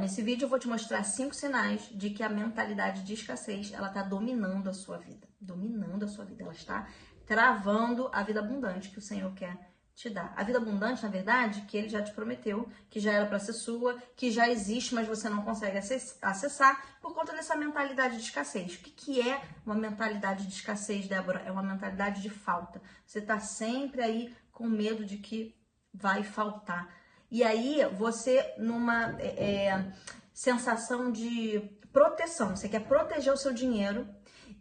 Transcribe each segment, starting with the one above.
Nesse vídeo eu vou te mostrar 5 sinais de que a mentalidade de escassez, ela tá dominando a sua vida. Dominando a sua vida. Ela está travando a vida abundante que o Senhor quer te dar. A vida abundante, na verdade, que Ele já te prometeu, que já era para ser sua, que já existe, mas você não consegue acessar por conta dessa mentalidade de escassez. O que é uma mentalidade de escassez, Débora? É uma mentalidade de falta. Você tá sempre aí com medo de que vai faltar. E aí, você numa sensação de proteção, você quer proteger o seu dinheiro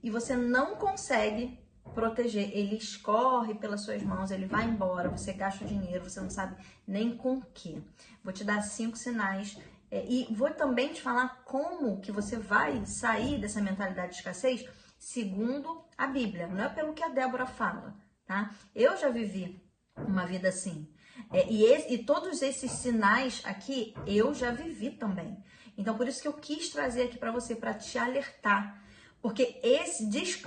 e você não consegue proteger. Ele escorre pelas suas mãos, ele vai embora, você gasta o dinheiro, você não sabe nem com o que. Vou te dar 5 sinais e vou também te falar como que você vai sair dessa mentalidade de escassez segundo a Bíblia, não é pelo que a Débora fala, tá? Eu já vivi uma vida assim. E todos esses sinais aqui eu já vivi também. Então, por isso que eu quis trazer aqui para você, para te alertar. Porque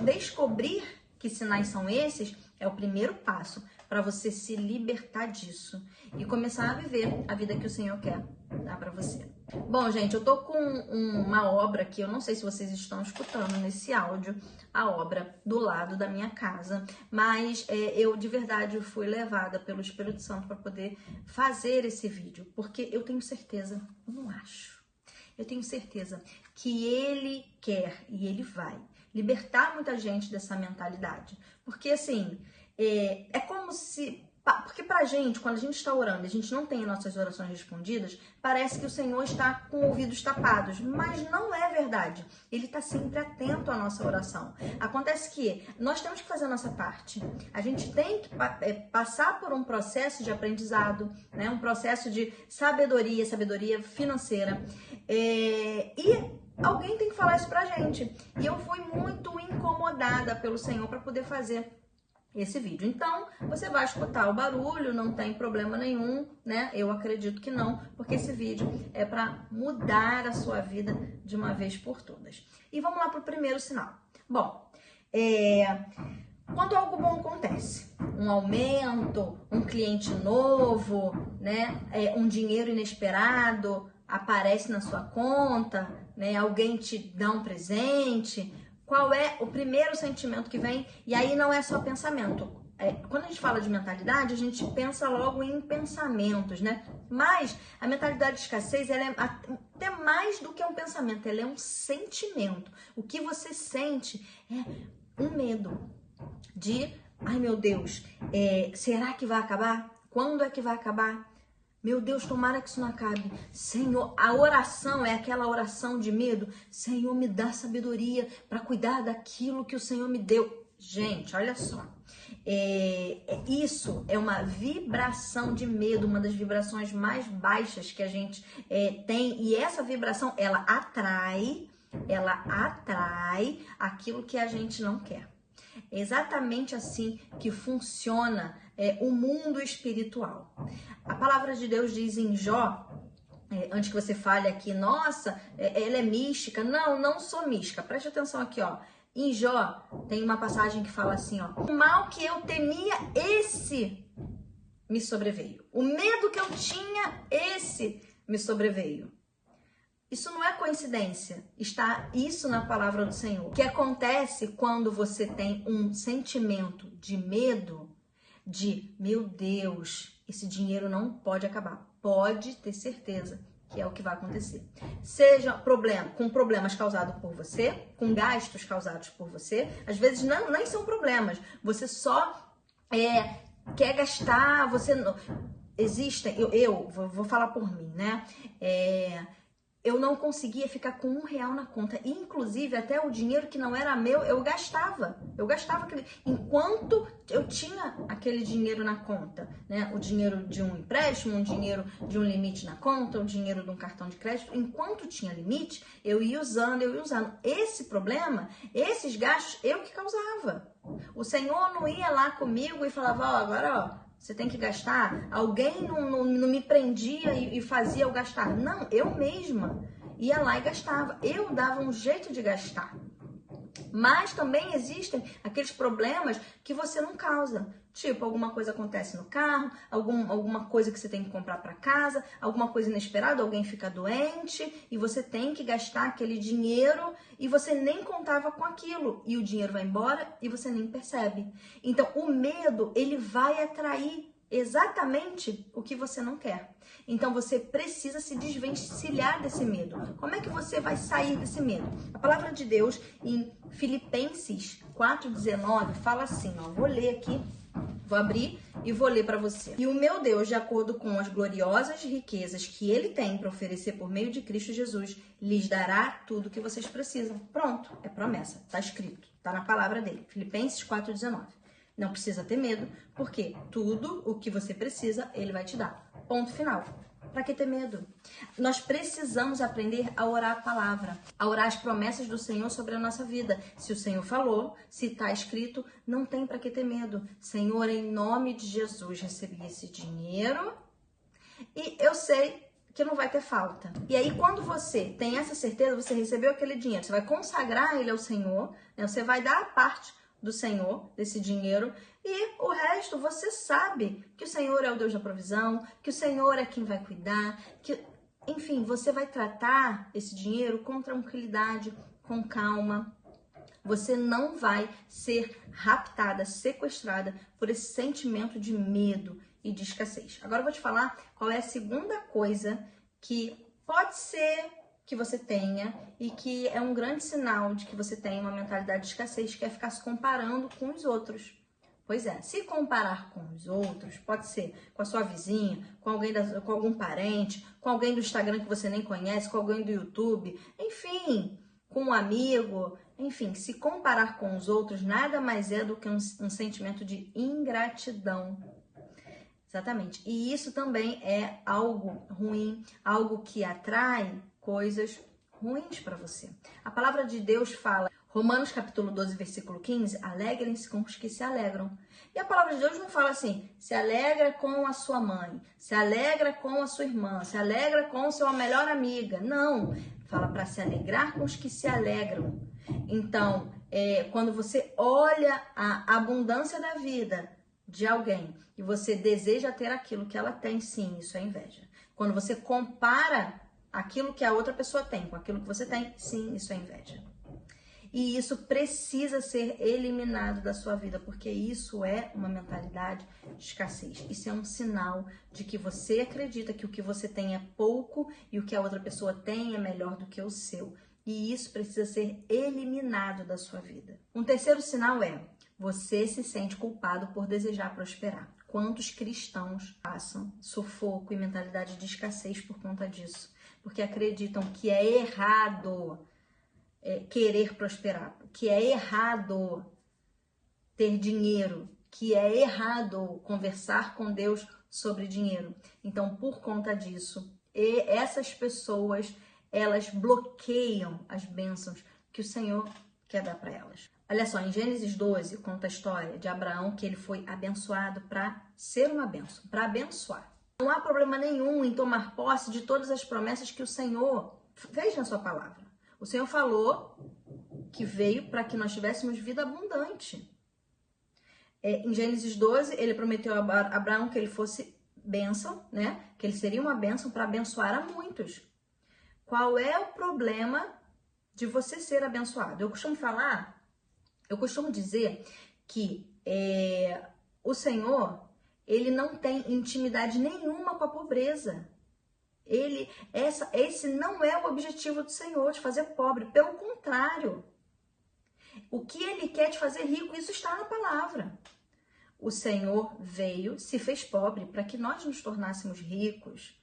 descobrir que sinais são esses é o primeiro passo para você se libertar disso e começar a viver a vida que o Senhor quer dar para você. Bom, gente, eu tô com uma obra aqui, eu não sei se vocês estão escutando nesse áudio, a obra do lado da minha casa, mas eu de verdade fui levada pelo Espírito Santo para poder fazer esse vídeo, porque eu tenho certeza, eu tenho certeza que Ele quer e Ele vai libertar muita gente dessa mentalidade, porque assim, é como se... Porque pra gente, quando a gente está orando, a gente não tem nossas orações respondidas, parece que o Senhor está com ouvidos tapados, mas não é verdade. Ele está sempre atento à nossa oração. Acontece que nós temos que fazer a nossa parte. A gente tem que passar por um processo de aprendizado, né? Um processo de sabedoria financeira. E alguém tem que falar isso pra gente. E eu fui muito incomodada pelo Senhor para poder fazer esse vídeo. Então, você vai escutar o barulho, não tem problema nenhum, né? Eu acredito que não, porque esse vídeo é para mudar a sua vida de uma vez por todas. E vamos lá para o primeiro sinal. Bom, quando algo bom acontece, um aumento, um cliente novo, né? Um dinheiro inesperado aparece na sua conta, né? Alguém te dá um presente. Qual é o primeiro sentimento que vem? E aí não é só pensamento. Quando a gente fala de mentalidade, a gente pensa logo em pensamentos, né? Mas a mentalidade de escassez, ela é até mais do que um pensamento, ela é um sentimento. O que você sente é um medo de, ai meu Deus, será que vai acabar? Quando é que vai acabar? Meu Deus, tomara que isso não acabe. Senhor, a oração é aquela oração de medo. Senhor, me dá sabedoria para cuidar daquilo que o Senhor me deu. Gente, olha só. Isso é uma vibração de medo, uma das vibrações mais baixas que a gente tem. E essa vibração, ela atrai aquilo que a gente não quer. É exatamente assim que funciona o mundo espiritual. A palavra de Deus diz em Jó, antes que você fale aqui, nossa, ela é mística. Não, não sou mística. Preste atenção aqui, ó. Em Jó tem uma passagem que fala assim, ó: o mal que eu temia, esse me sobreveio. O medo que eu tinha, esse me sobreveio. Isso não é coincidência, está isso na palavra do Senhor. O que acontece quando você tem um sentimento de medo, de, meu Deus, esse dinheiro não pode acabar. Pode ter certeza que é o que vai acontecer. Seja com problemas causados por você, com gastos causados por você, às vezes nem são problemas, você só quer gastar, você não... Existem, eu vou falar por mim, né? Eu não conseguia ficar com R$1 na conta. E, inclusive, até o dinheiro que não era meu, eu gastava. Enquanto eu tinha aquele dinheiro na conta, né? O dinheiro de um empréstimo, o dinheiro de um limite na conta, o dinheiro de um cartão de crédito. Enquanto tinha limite, eu ia usando. Esse problema, esses gastos, eu que causava. O Senhor não ia lá comigo e falava, ó, agora, ó, você tem que gastar. Alguém não me prendia e fazia eu gastar. Não, eu mesma ia lá e gastava. Eu dava um jeito de gastar. Mas também existem aqueles problemas que você não causa. Tipo, alguma coisa acontece no carro, alguma coisa que você tem que comprar para casa, alguma coisa inesperada, alguém fica doente e você tem que gastar aquele dinheiro e você nem contava com aquilo. E o dinheiro vai embora e você nem percebe. Então, o medo, ele vai atrair exatamente o que você não quer. Então você precisa se desvencilhar desse medo. Como é que você vai sair desse medo? A palavra de Deus em Filipenses 4:19 fala assim, ó, vou ler aqui, vou abrir e vou ler para você. E o meu Deus, de acordo com as gloriosas riquezas que ele tem para oferecer por meio de Cristo Jesus, lhes dará tudo o que vocês precisam. Pronto, é promessa, tá escrito, tá na palavra dele. Filipenses 4:19. Não precisa ter medo, porque tudo o que você precisa, ele vai te dar. Ponto final. Para que ter medo? Nós precisamos aprender a orar a palavra, a orar as promessas do Senhor sobre a nossa vida. Se o Senhor falou, se está escrito, não tem para que ter medo. Senhor, em nome de Jesus, recebi esse dinheiro e eu sei que não vai ter falta. E aí, quando você tem essa certeza, você recebeu aquele dinheiro, você vai consagrar ele ao Senhor, né? Você vai dar a parte do Senhor, desse dinheiro, e o resto você sabe que o Senhor é o Deus da provisão, que o Senhor é quem vai cuidar, que, enfim, você vai tratar esse dinheiro com tranquilidade, com calma. Você não vai ser raptada, sequestrada por esse sentimento de medo e de escassez. Agora eu vou te falar qual é a segunda coisa que pode ser que você tenha e que é um grande sinal de que você tem uma mentalidade de escassez, que é ficar se comparando com os outros. Pois é, se comparar com os outros, pode ser com a sua vizinha, com algum parente, com alguém do Instagram que você nem conhece, com alguém do YouTube, enfim, com um amigo, enfim, se comparar com os outros nada mais é do que um sentimento de ingratidão. Exatamente. E isso também é algo ruim, algo que atrai coisas ruins para você. A palavra de Deus fala, Romanos capítulo 12, versículo 15, alegrem-se com os que se alegram. E a palavra de Deus não fala assim, se alegra com a sua mãe, se alegra com a sua irmã, se alegra com a sua melhor amiga. Não, fala para se alegrar com os que se alegram. Então, quando você olha a abundância da vida de alguém e você deseja ter aquilo que ela tem, sim, isso é inveja. Quando você compara aquilo que a outra pessoa tem com aquilo que você tem, sim, isso é inveja. E isso precisa ser eliminado da sua vida, porque isso é uma mentalidade de escassez. Isso é um sinal de que você acredita que o que você tem é pouco e o que a outra pessoa tem é melhor do que o seu. E isso precisa ser eliminado da sua vida. Um terceiro sinal é, você se sente culpado por desejar prosperar. Quantos cristãos passam sufoco e mentalidade de escassez por conta disso? Porque acreditam que é errado querer prosperar, que é errado ter dinheiro, que é errado conversar com Deus sobre dinheiro. Então, por conta disso, essas pessoas, elas bloqueiam as bênçãos que o Senhor quer dar para elas. Olha só, em Gênesis 12, conta a história de Abraão, que ele foi abençoado para ser uma bênção, para abençoar. Não há problema nenhum em tomar posse de todas as promessas que o Senhor fez na sua palavra. O Senhor falou que veio para que nós tivéssemos vida abundante. Em Gênesis 12, ele prometeu a Abraão que ele fosse bênção, né? Que ele seria uma bênção para abençoar a muitos. Qual é o problema de você ser abençoado? Eu costumo dizer que o Senhor, ele não tem intimidade nenhuma com a pobreza. Esse não é o objetivo do Senhor, te fazer pobre. Pelo contrário, o que ele quer te fazer rico, isso está na palavra. O Senhor veio, se fez pobre para que nós nos tornássemos ricos,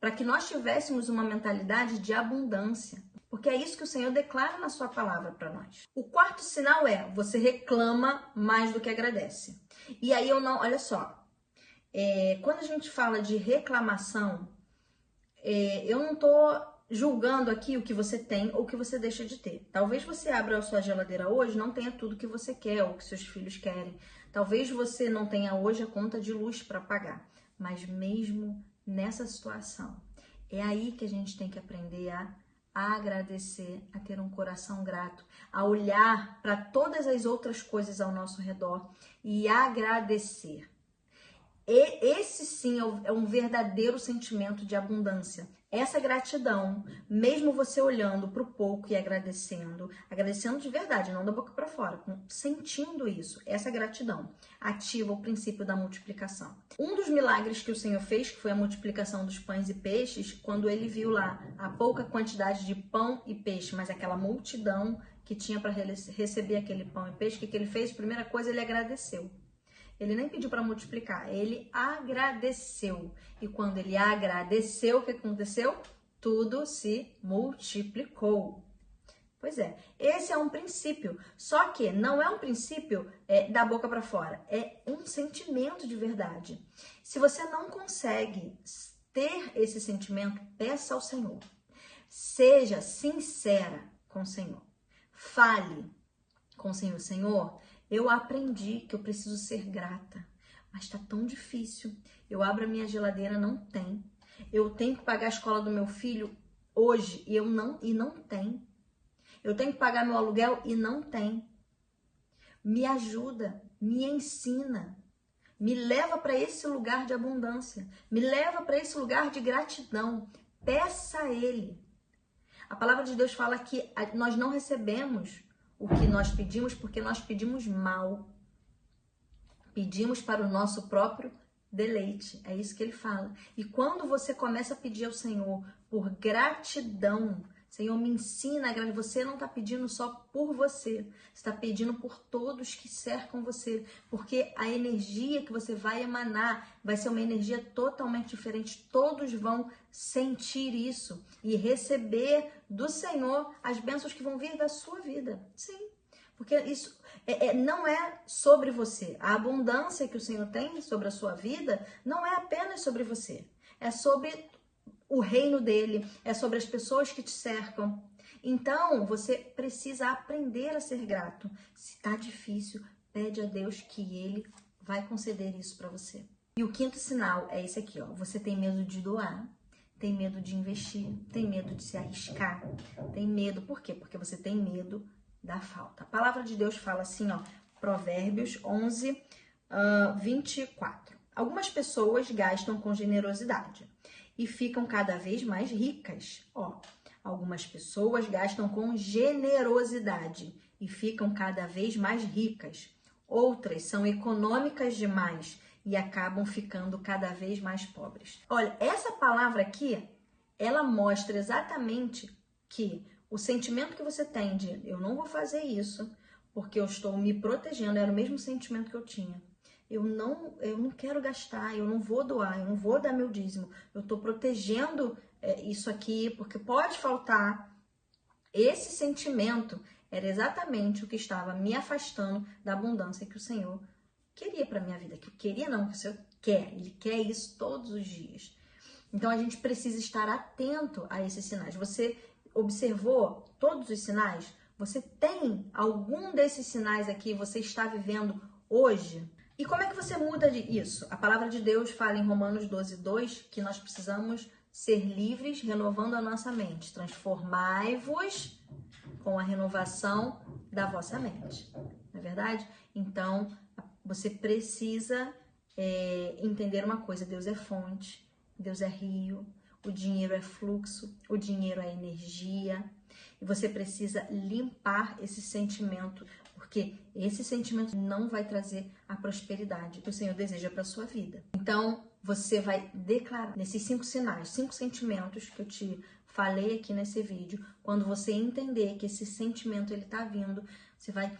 para que nós tivéssemos uma mentalidade de abundância. Porque é isso que o Senhor declara na sua palavra para nós. O quarto sinal é, você reclama mais do que agradece. E aí olha só, quando a gente fala de reclamação, eu não estou julgando aqui o que você tem ou o que você deixa de ter. Talvez você abra a sua geladeira hoje e não tenha tudo que você quer ou que seus filhos querem. Talvez você não tenha hoje a conta de luz para pagar. Mas mesmo nessa situação, é aí que a gente tem que aprender a a agradecer, a ter um coração grato, a olhar para todas as outras coisas ao nosso redor e agradecer. E esse sim é um verdadeiro sentimento de abundância. Essa gratidão, mesmo você olhando para o pouco e agradecendo de verdade, não da boca para fora, sentindo isso, essa gratidão ativa o princípio da multiplicação. Um dos milagres que o Senhor fez, que foi a multiplicação dos pães e peixes, quando ele viu lá a pouca quantidade de pão e peixe, mas aquela multidão que tinha para receber aquele pão e peixe, o que ele fez? Primeira coisa, ele agradeceu. Ele nem pediu para multiplicar, ele agradeceu. E quando ele agradeceu, o que aconteceu? Tudo se multiplicou. Pois é, esse é um princípio. Só que não é um princípio da boca para fora, é um sentimento de verdade. Se você não consegue ter esse sentimento, peça ao Senhor. Seja sincera com o Senhor. Fale com o Senhor. Senhor, eu aprendi que eu preciso ser grata, mas tá tão difícil. Eu abro a minha geladeira, não tem. Eu tenho que pagar a escola do meu filho hoje e não tem. Eu tenho que pagar meu aluguel e não tem. Me ajuda, me ensina, me leva para esse lugar de abundância, me leva para esse lugar de gratidão. Peça a Ele. A palavra de Deus fala que nós não recebemos o que nós pedimos porque nós pedimos mal. Pedimos para o nosso próprio deleite. É isso que ele fala. E quando você começa a pedir ao Senhor por gratidão, Senhor, me ensina a agradecer. Você não está pedindo só por você. Você está pedindo por todos que cercam você. Porque a energia que você vai emanar vai ser uma energia totalmente diferente. Todos vão sentir isso e receber do Senhor as bênçãos que vão vir da sua vida. Sim, porque isso não é sobre você. A abundância que o Senhor tem sobre a sua vida não é apenas sobre você. É sobre o reino dele, é sobre as pessoas que te cercam. Então, você precisa aprender a ser grato. Se tá difícil, pede a Deus que ele vai conceder isso para você. E o quinto sinal é esse aqui, ó. Você tem medo de doar, tem medo de investir, tem medo de se arriscar, tem medo. Por quê? Porque você tem medo da falta. A palavra de Deus fala assim, ó, Provérbios 11, 24. Algumas pessoas gastam com generosidade e ficam cada vez mais ricas. Ó, algumas pessoas gastam com generosidade e ficam cada vez mais ricas. Outras são econômicas demais e acabam ficando cada vez mais pobres. Olha, essa palavra aqui, ela mostra exatamente que o sentimento que você tem de eu não vou fazer isso porque eu estou me protegendo, era o mesmo sentimento que eu tinha. Eu não quero gastar, eu não vou doar, eu não vou dar meu dízimo. Eu estou protegendo isso aqui porque pode faltar. Esse sentimento era exatamente o que estava me afastando da abundância que o Senhor queria para minha vida. Que queria não, que o Senhor quer. Ele quer isso todos os dias. Então a gente precisa estar atento a esses sinais. Você observou todos os sinais? Você tem algum desses sinais aqui, você está vivendo hoje? E como é que você muda isso? A palavra de Deus fala em Romanos 12:2 que nós precisamos ser livres, renovando a nossa mente. Transformai-vos com a renovação da vossa mente. Não é verdade? Então, você precisa entender uma coisa. Deus é fonte, Deus é rio, o dinheiro é fluxo, o dinheiro é energia. E você precisa limpar esse sentimento, porque esse sentimento não vai trazer a prosperidade que o Senhor deseja para a sua vida. Então, você vai declarar nesses 5 sinais, 5 sentimentos que eu te falei aqui nesse vídeo. Quando você entender que esse sentimento ele tá vindo, você vai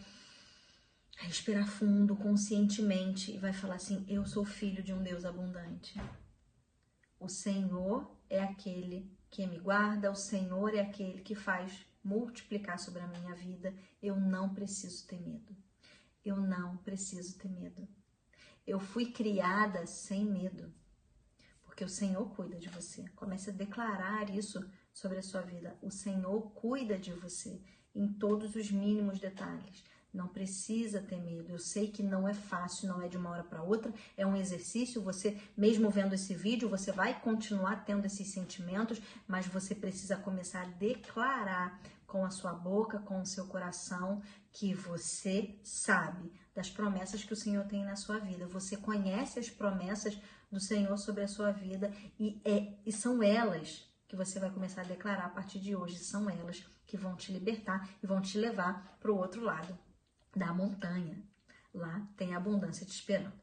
respirar fundo, conscientemente e vai falar assim: eu sou filho de um Deus abundante. O Senhor é aquele que me guarda, o Senhor é aquele que faz multiplicar sobre a minha vida. Eu não preciso ter medo. Eu não preciso ter medo. Eu fui criada sem medo, porque o Senhor cuida de você. Comece a declarar isso sobre a sua vida. O Senhor cuida de você em todos os mínimos detalhes. Não precisa ter medo. Eu sei que não é fácil, não é de uma hora para outra, é um exercício. Você, mesmo vendo esse vídeo, você vai continuar tendo esses sentimentos, mas você precisa começar a declarar com a sua boca, com o seu coração, que você sabe das promessas que o Senhor tem na sua vida. Você conhece as promessas do Senhor sobre a sua vida e são elas que você vai começar a declarar a partir de hoje. São elas que vão te libertar e vão te levar para o outro lado da montanha. Lá tem abundância te esperando.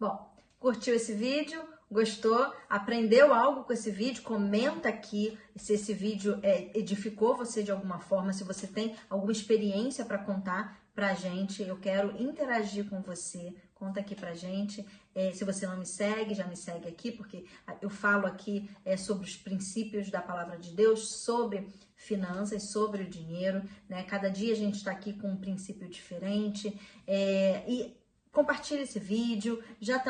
Bom, curtiu esse vídeo? Gostou? Aprendeu algo com esse vídeo? Comenta aqui se esse vídeo edificou você de alguma forma, se você tem alguma experiência para contar pra gente. Eu quero interagir com você. Conta aqui pra gente. Se você não me segue, já me segue aqui, porque eu falo aqui sobre os princípios da palavra de Deus, sobre finanças, sobre o dinheiro, né? Cada dia a gente está aqui com um princípio diferente. E compartilha esse vídeo, já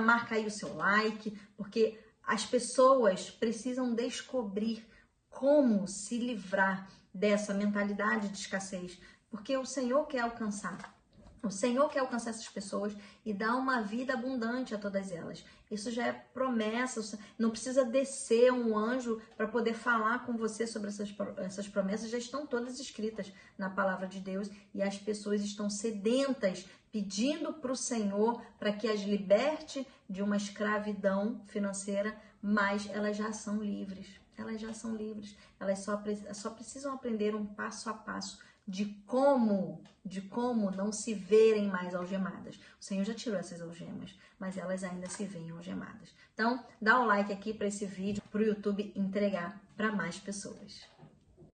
marca aí o seu like, porque as pessoas precisam descobrir como se livrar dessa mentalidade de escassez, porque o Senhor quer alcançar. O Senhor quer alcançar essas pessoas e dar uma vida abundante a todas elas. Isso já é promessa, não precisa descer um anjo para poder falar com você sobre essas promessas, já estão todas escritas na palavra de Deus e as pessoas estão sedentas, pedindo para o Senhor para que as liberte de uma escravidão financeira, mas elas já são livres. Elas já são livres. Elas só precisam aprender um passo a passo de como não se verem mais algemadas. O Senhor já tirou essas algemas, mas elas ainda se veem algemadas. Então, dá um like aqui para esse vídeo, para o YouTube entregar para mais pessoas.